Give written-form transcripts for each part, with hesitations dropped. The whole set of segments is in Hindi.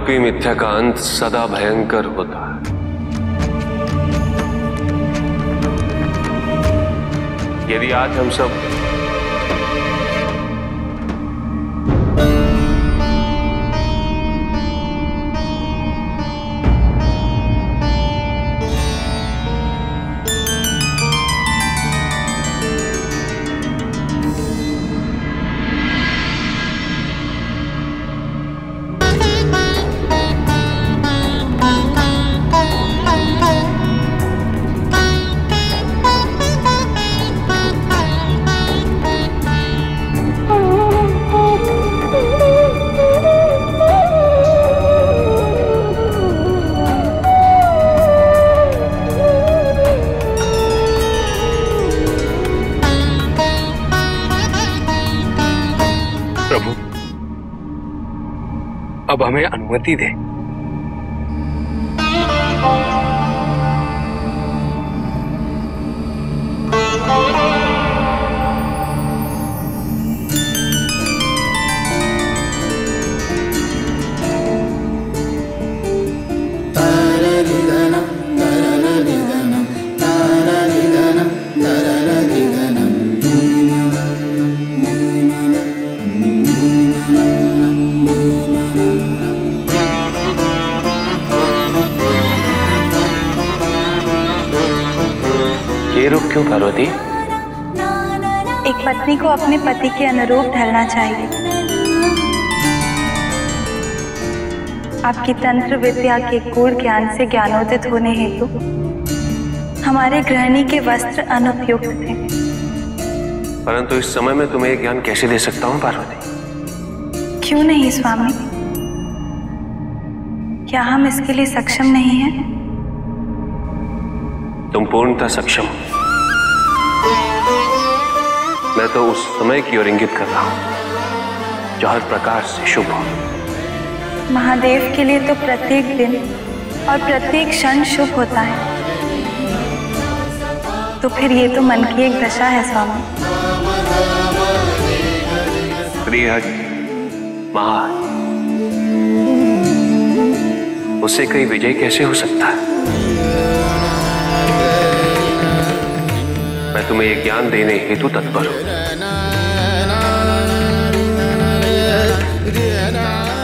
रूपी मिथ्या का अंत सदा भयंकर होता है। यदि आज हम सब अब हमें अनुमति दे। क्यों पार्वती? एक पत्नी को अपने पति के अनुरूप ढलना चाहिए। आपकी तंत्र विद्या के गूढ़ ज्ञान से ज्ञानोदित होने हेतु हमारे गृहिणी के वस्त्र अनुपयुक्त थे। परंतु इस समय में तुम्हें यह ज्ञान कैसे दे सकता हूँ पार्वती? क्यों नहीं स्वामी? क्या हम इसके लिए सक्षम नहीं हैं? तुम पूर्णतः सक्षम हो। मैं तो उस समय की ओर इंगित कर रहा हूं जो हर प्रकार से शुभ हो। महादेव के लिए तो प्रत्येक दिन और प्रत्येक क्षण शुभ होता है, तो फिर ये तो मन की एक दशा है स्वामी। प्रिय महान, उससे कई विजय कैसे हो सकता है? मैं तुम्हें ये ज्ञान देने हेतु तत्पर हूं,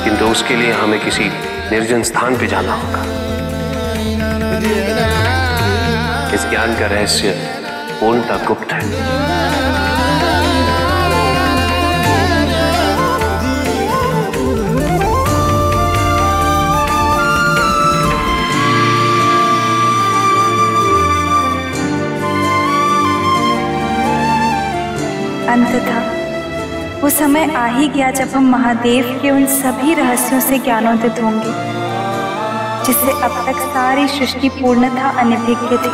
किंतु उसके लिए हमें किसी निर्जन स्थान पे जाना होगा। इस ज्ञान का रहस्य पूर्णतः गुप्त है। अंततः वो समय आ ही गया जब हम महादेव के उन सभी रहस्यों से ज्ञानोदित होंगे जिससे अब तक सारी सृष्टि पूर्णतः अनभिज्ञ थी।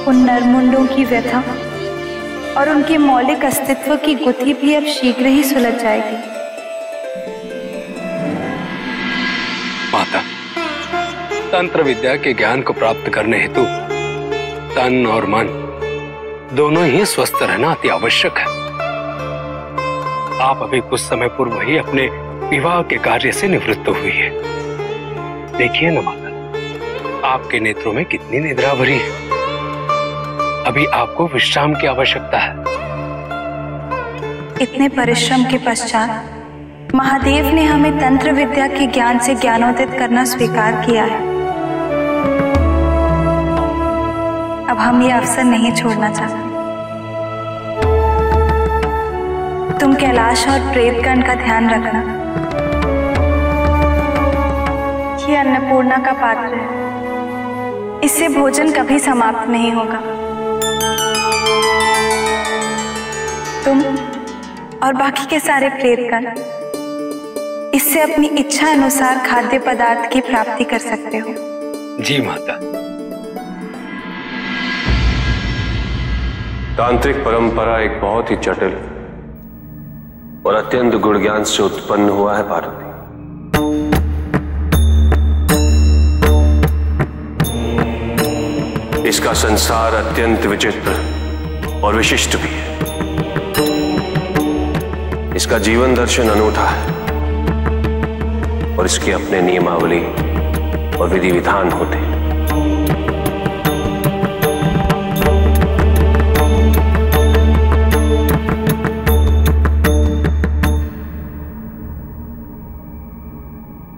उन नरमुंडों की व्यथा और उनके मौलिक अस्तित्व की गुत्थी भी अब शीघ्र ही सुलझ जाएगी। माता, तंत्र विद्या के ज्ञान को प्राप्त करने हेतु तन और मन दोनों ही स्वस्थ रहना अति आवश्यक है। आप अभी कुछ समय पूर्व ही अपने विवाह के कार्य से निवृत्त हुई है। देखिए ना माता, आपके नेत्रों में कितनी निद्रा भरी है। अभी आपको विश्राम की आवश्यकता है। इतने परिश्रम के पश्चात महादेव ने हमें तंत्र विद्या के ज्ञान से ज्ञानोदित करना स्वीकार किया है। अब हम ये अवसर नहीं छोड़ना चाहते। तुम कैलाश और प्रेतगण का ध्यान रखना। ये अन्नपूर्णा का पात्र है, इससे भोजन कभी समाप्त नहीं होगा। तुम और बाकी के सारे प्रेतगण इससे अपनी इच्छा अनुसार खाद्य पदार्थ की प्राप्ति कर सकते हो। जी माता। तांत्रिक परंपरा एक बहुत ही जटिल और अत्यंत गुण ज्ञान से उत्पन्न हुआ है पार्वती। इसका संसार अत्यंत विचित्र और विशिष्ट भी है। इसका जीवन दर्शन अनूठा है और इसके अपने नियमावली और विधि विधान होते हैं।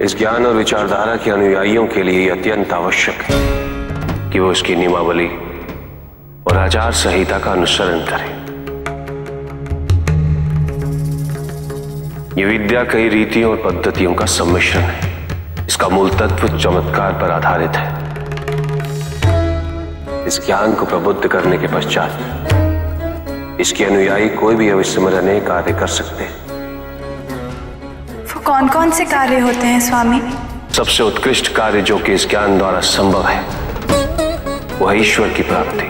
इस ज्ञान और विचारधारा के अनुयायियों के लिए अत्यंत आवश्यक है कि वो इसकी नियमावली और आचार संहिता का अनुसरण करें। ये विद्या कई रीतियों और पद्धतियों का सम्मिश्रण है। इसका मूल तत्व चमत्कार पर आधारित है। इस ज्ञान को प्रबुद्ध करने के पश्चात इसके अनुयायी कोई भी अविस्मरणीय कार्य कर सकते हैं। कौन कौन से कार्य होते हैं स्वामी? सबसे उत्कृष्ट कार्य जो कि इस ज्ञान द्वारा संभव है वह है ईश्वर की प्राप्ति।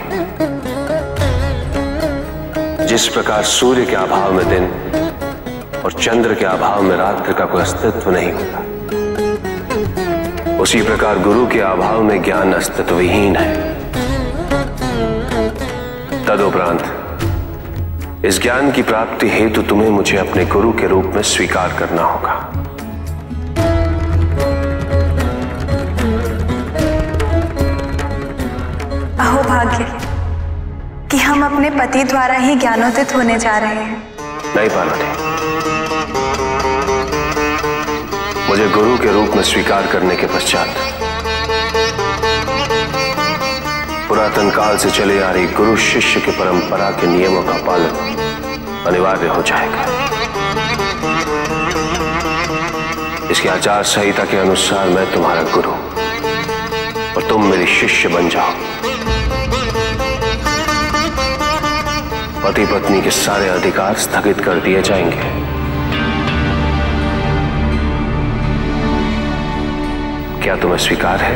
जिस प्रकार सूर्य के अभाव में दिन और चंद्र के अभाव में रात्रि का कोई अस्तित्व नहीं होता, उसी प्रकार गुरु के अभाव में ज्ञान अस्तित्वहीन है। तदुपरांत इस ज्ञान की प्राप्ति हेतु तुम्हें मुझे अपने गुरु के रूप में स्वीकार करना होगा। अहो भाग्य कि हम अपने पति द्वारा ही ज्ञानोदित होने जा रहे हैं। नहीं पार्वती, मुझे गुरु के रूप में स्वीकार करने के पश्चात पुरातन काल से चले आ रही गुरु शिष्य की परंपरा के नियमों का पालन अनिवार्य हो जाएगा। इसके आचार संहिता के अनुसार मैं तुम्हारा गुरु और तुम मेरी शिष्य बन जाओ। पति पत्नी के सारे अधिकार स्थगित कर दिए जाएंगे। क्या तुम्हें स्वीकार है?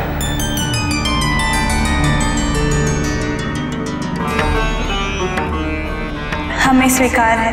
हमें स्वीकार है।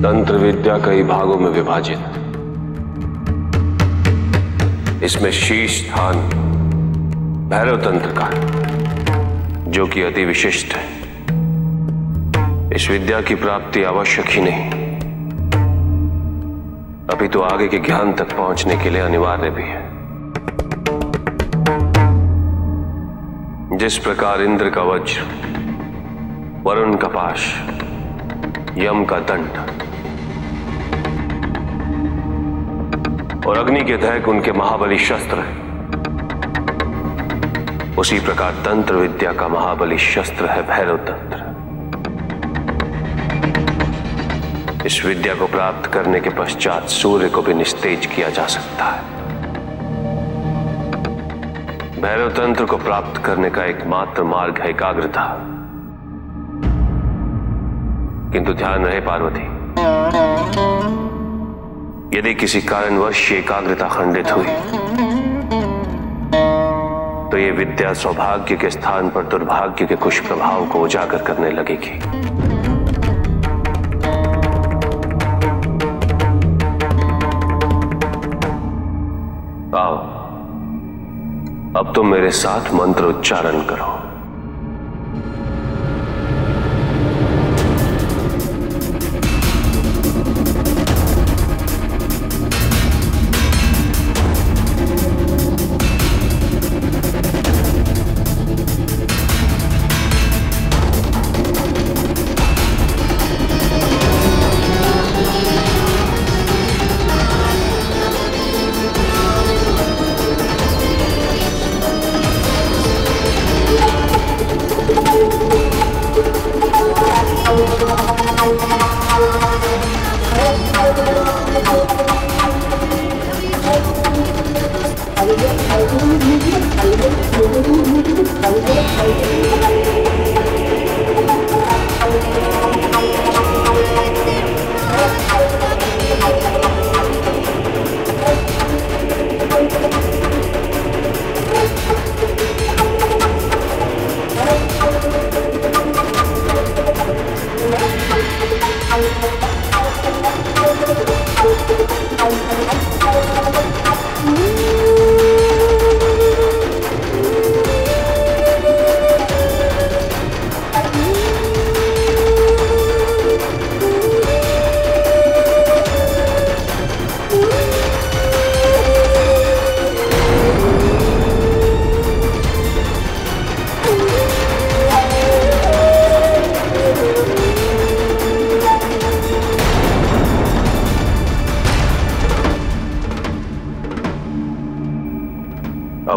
तंत्र विद्या कई भागों में विभाजित। इसमें शीर्ष स्थान भैरव तंत्र का, जो कि अति विशिष्ट है। इस विद्या की प्राप्ति आवश्यक ही नहीं, अपितु आगे के ज्ञान तक पहुंचने के लिए अनिवार्य भी है। जिस प्रकार इंद्र का वज्र, वरुण का पाश, यम का दंड और अग्नि के दहक उनके महाबली शस्त्र है, उसी प्रकार तंत्र विद्या का महाबली शस्त्र है भैरव तंत्र। इस विद्या को प्राप्त करने के पश्चात सूर्य को भी निस्तेज किया जा सकता है। भैरव तंत्र को प्राप्त करने का एकमात्र मार्ग है एकाग्रता। किंतु ध्यान रहे पार्वती, यदि किसी कारणवश एकाग्रता खंडित हुई तो यह विद्या सौभाग्य के स्थान पर दुर्भाग्य के कुछ प्रभाव को उजागर करने लगेगी। आओ, अब तुम मेरे साथ मंत्र उच्चारण करो।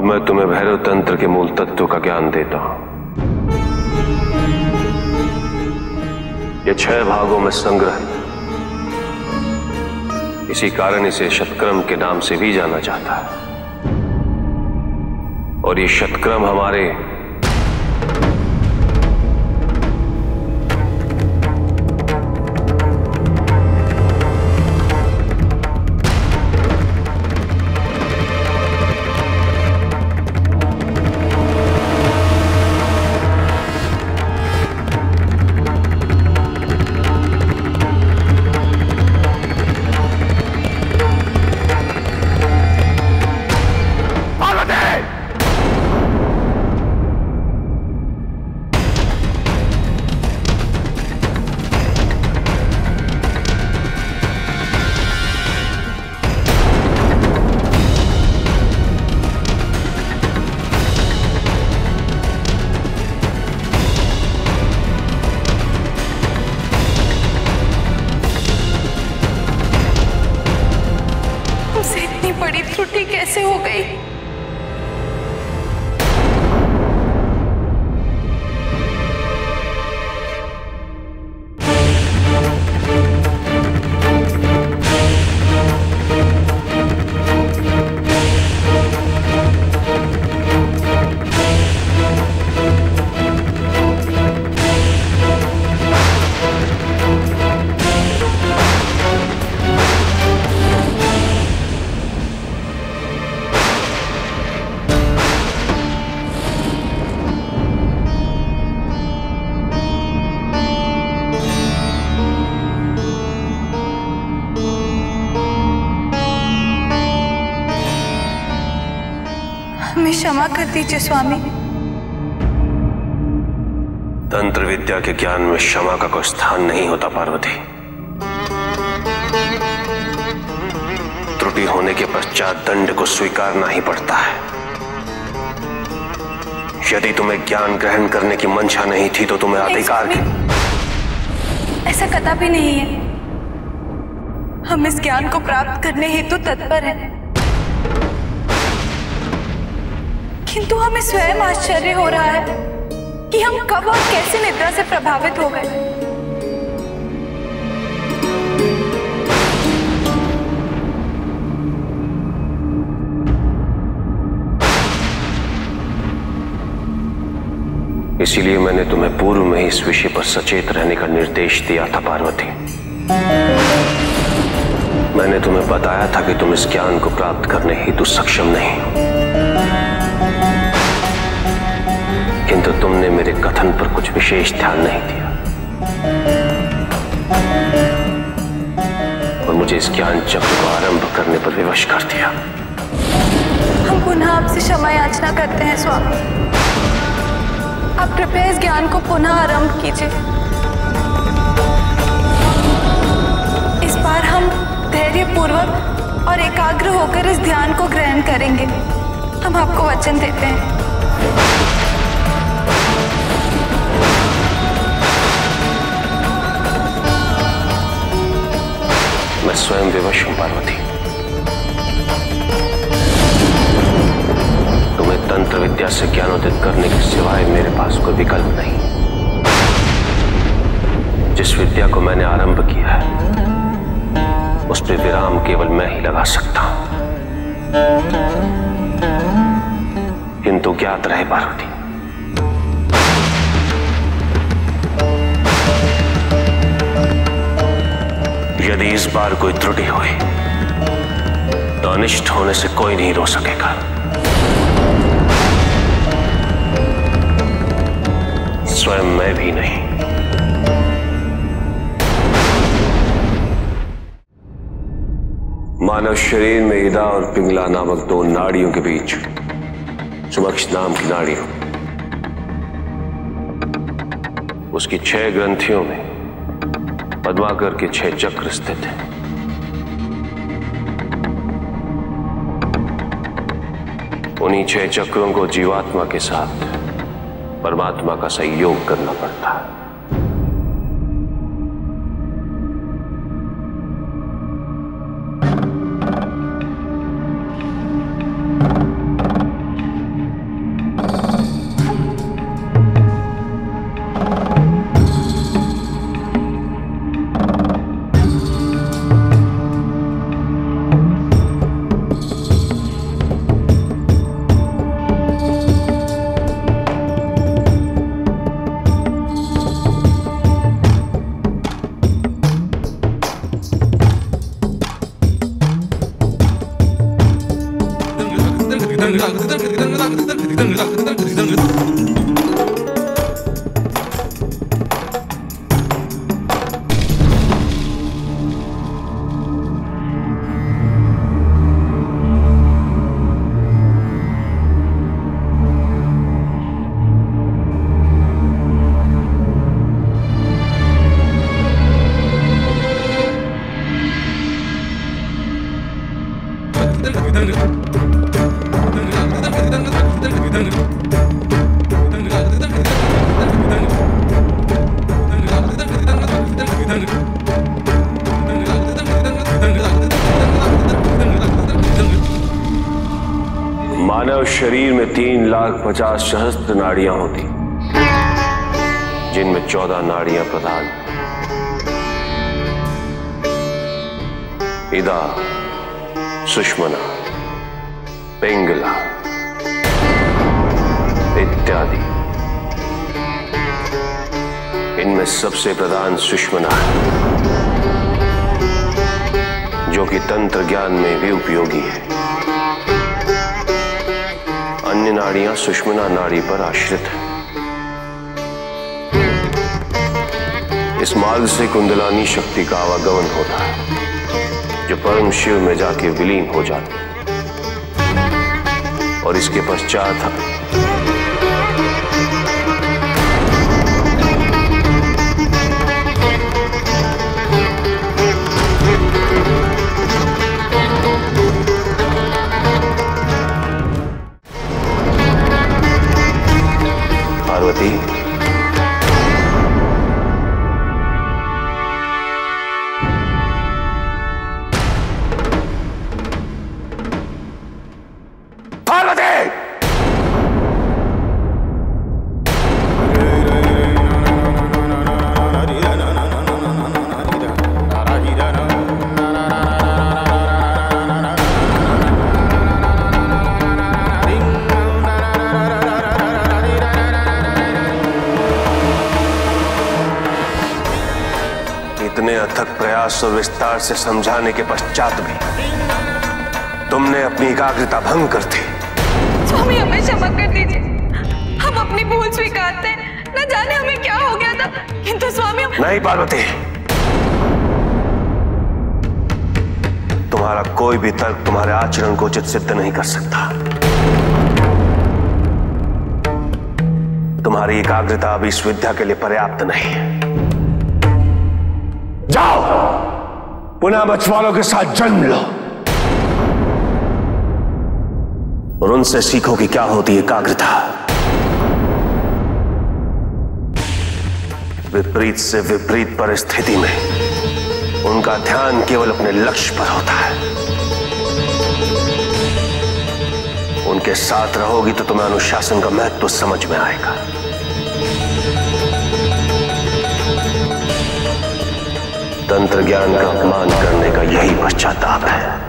मैं तुम्हें भैरव तंत्र के मूल तत्व का ज्ञान देता हूं। यह 6 भागों में संग्रहित, इसी कारण इसे शतक्रम के नाम से भी जाना जाता है। और ये शतक्रम हमारे बड़ी त्रुटि कैसे हो गई? हमें क्षमा कर दीजिए स्वामी। तंत्र विद्या के ज्ञान में क्षमा का कोई स्थान नहीं होता पार्वती। त्रुटि होने के पश्चात दंड को स्वीकारना ही पड़ता है। यदि तुम्हें ज्ञान ग्रहण करने की मंशा नहीं थी तो तुम्हें अधिकार की। ऐसा कदापि नहीं है। हम इस ज्ञान को प्राप्त करने हेतु तत्पर हैं। किंतु हमें स्वयं आश्चर्य हो रहा है कि हम कब और कैसे निद्रा से प्रभावित हो गए। इसीलिए मैंने तुम्हें पूर्व में इस विषय पर सचेत रहने का निर्देश दिया था पार्वती। मैंने तुम्हें बताया था कि तुम इस ज्ञान को प्राप्त करने हेतु सक्षम नहीं हो, किंतु तुमने मेरे कथन पर कुछ विशेष ध्यान नहीं दिया और मुझे इस ज्ञान चक्र को आरंभ करने पर विवश कर दिया। हम पुनः आपसे क्षमा याचना करते हैं स्वामी। आप कृपया इस ज्ञान को पुनः आरंभ कीजिए। इस बार हम धैर्यपूर्वक और एकाग्र होकर इस ध्यान को ग्रहण करेंगे। हम आपको वचन देते हैं। मैं स्वयं विवश हूं पार्वती। तुम्हें तंत्र विद्या से ज्ञानोदित करने के सिवाय मेरे पास कोई विकल्प नहीं। जिस विद्या को मैंने आरंभ किया है उस पर विराम केवल मैं ही लगा सकता हूं। किंतु ज्ञात रहे पार्वती, यदि इस बार कोई त्रुटि हुई तो अनिष्ट होने से कोई नहीं रोक सकेगा। स्वयं मैं भी नहीं। मानव शरीर में इदा और पिंगला नामक 2 नाड़ियों के बीच सुमक्ष नाम की नाड़ी हो। उसकी 6 ग्रंथियों में पद्माकर के 6 चक्र स्थित हैं। उन्हीं 6 चक्रों को जीवात्मा के साथ परमात्मा का संयोग करना पड़ता है। मानव शरीर में 3,50,000 नाड़ियां होती, जिनमें 14 नाड़ियां प्रधान। इदा, सुषुम्ना, पिंगला इत्यादि। इनमें सबसे प्रधान सुषुम्ना है, जो कि तंत्र ज्ञान में भी उपयोगी है। अन्य नाड़ियां सुषुम्ना नाड़ी पर आश्रित है। इस मार्ग से कुंडलानी शक्ति का आवागमन होता है, जो परम शिव में जाके विलीन हो जाती है और इसके पश्चात पार्वती, इतने अथक प्रयास और विस्तार से समझाने के पश्चात भी तुमने अपनी एकाग्रता भंग कर दी। स्वामी, हमें क्षमा कर दीजिए। हम अपनी भूल स्वीकारते हैं। न जाने हमें क्या हो गया था, किंतु स्वामी नहीं पार्वती, तुम्हारा कोई भी तर्क तुम्हारे आचरण को उचित सिद्ध नहीं कर सकता। तुम्हारी एकाग्रता अभी इस विद्या के लिए पर्याप्त नहीं है। जाओ, पुनः बचवालों के साथ जन्म लो और उनसे सीखो कि क्या होती है एकाग्रता। विपरीत से विपरीत परिस्थिति में उनका ध्यान केवल अपने लक्ष्य पर होता है। उनके साथ रहोगी तो तुम्हें अनुशासन का महत्व समझ में आएगा। तंत्र ज्ञान का अपमान करने का यही पश्चाताप है।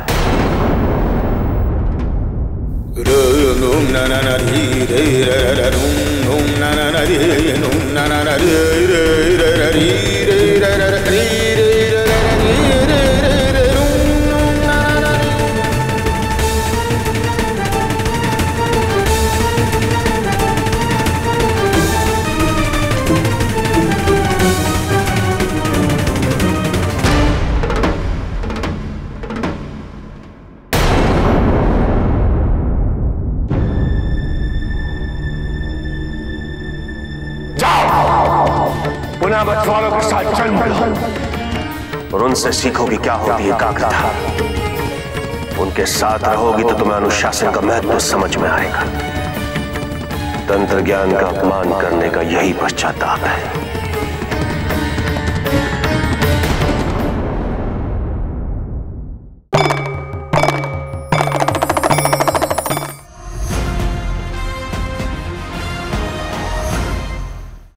पुनः बचवालों के साथ जन्म लो और उनसे सीखो कि क्या होती है एकाग्रता। उनके साथ रहोगी तो तुम्हें अनुशासन का महत्व समझ में आएगा। तंत्र ज्ञान का अपमान करने का यही पश्चाताप है।